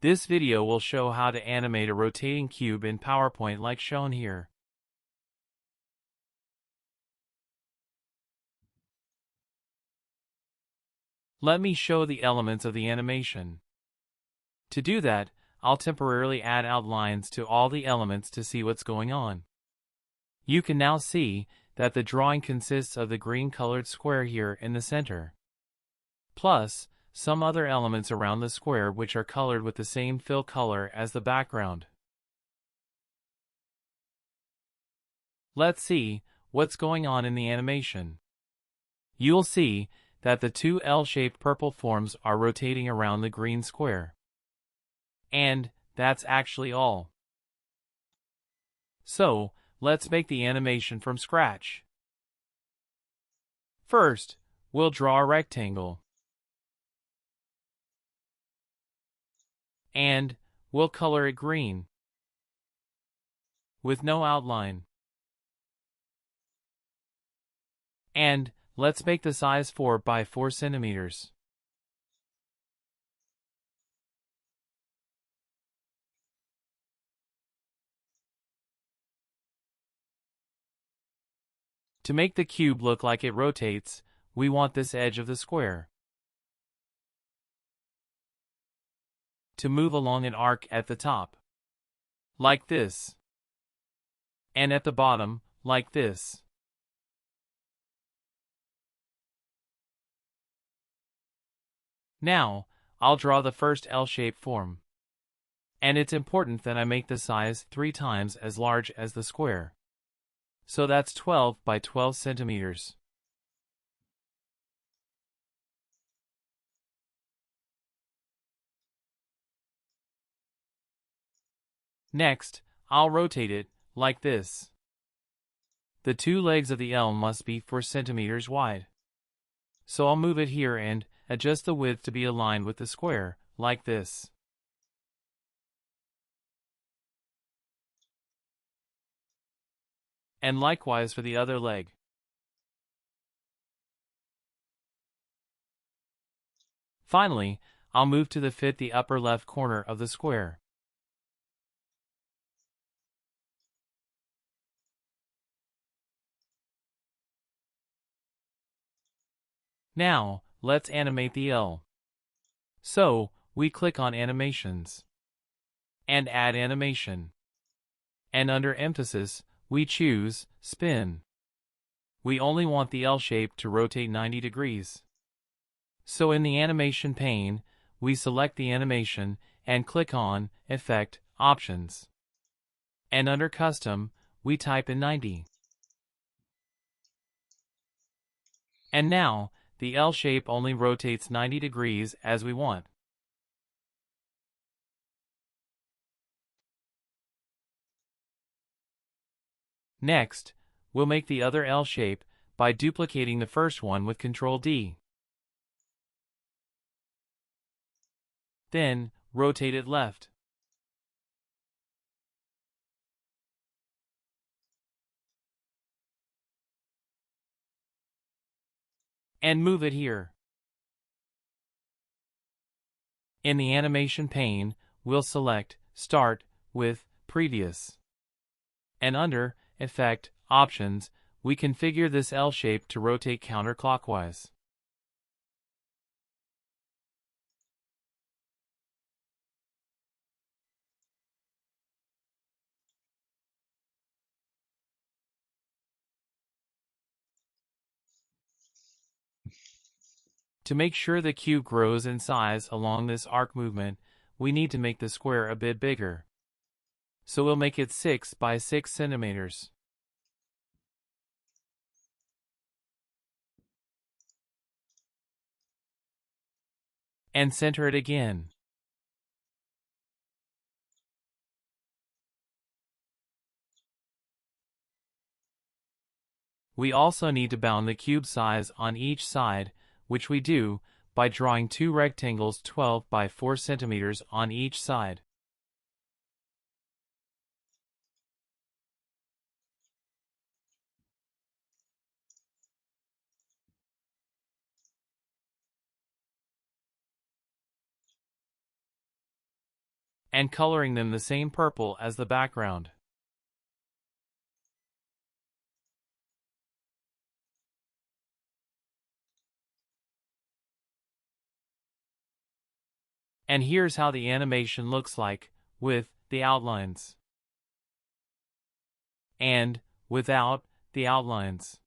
This video will show how to animate a rotating cube in PowerPoint like shown here. Let me show the elements of the animation. To do that, I'll temporarily add outlines to all the elements to see what's going on. You can now see that the drawing consists of the green-colored square here in the center, plus some other elements around the square which are colored with the same fill color as the background. Let's see what's going on in the animation. You'll see that the two L-shaped purple forms are rotating around the green square. And that's actually all. So, let's make the animation from scratch. First, we'll draw a rectangle. And we'll color it green, with no outline. And let's make the size 4 by 4 centimeters. To make the cube look like it rotates, we want this edge of the square to move along an arc at the top, like this, and at the bottom, like this. Now, I'll draw the first L-shaped form. And it's important that I make the size 3 times as large as the square. So that's 12 by 12 centimeters. Next, I'll rotate it, like this. The two legs of the L must be 4 centimeters wide. So I'll move it here and adjust the width to be aligned with the square, like this. And likewise for the other leg. Finally, I'll move to fit the upper left corner of the square. Now, let's animate the L. So, we click on Animations and Add Animation. And under Emphasis, we choose Spin. We only want the L shape to rotate 90 degrees. So in the Animation pane, we select the animation and click on Effect Options. And under Custom, we type in 90. And now, the L shape only rotates 90 degrees as we want. Next, we'll make the other L shape by duplicating the first one with Ctrl-D. Then, rotate it left. And move it here. In the animation pane, we'll select Start with Previous. And under Effect Options, we configure this L shape to rotate counterclockwise. To make sure the cube grows in size along this arc movement, we need to make the square a bit bigger. So we'll make it 6 by 6 centimeters. And center it again. We also need to bound the cube size on each side, which we do by drawing two rectangles 12 by 4 centimeters on each side. and coloring them the same purple as the background. And here's how the animation looks like, with the outlines, and without the outlines.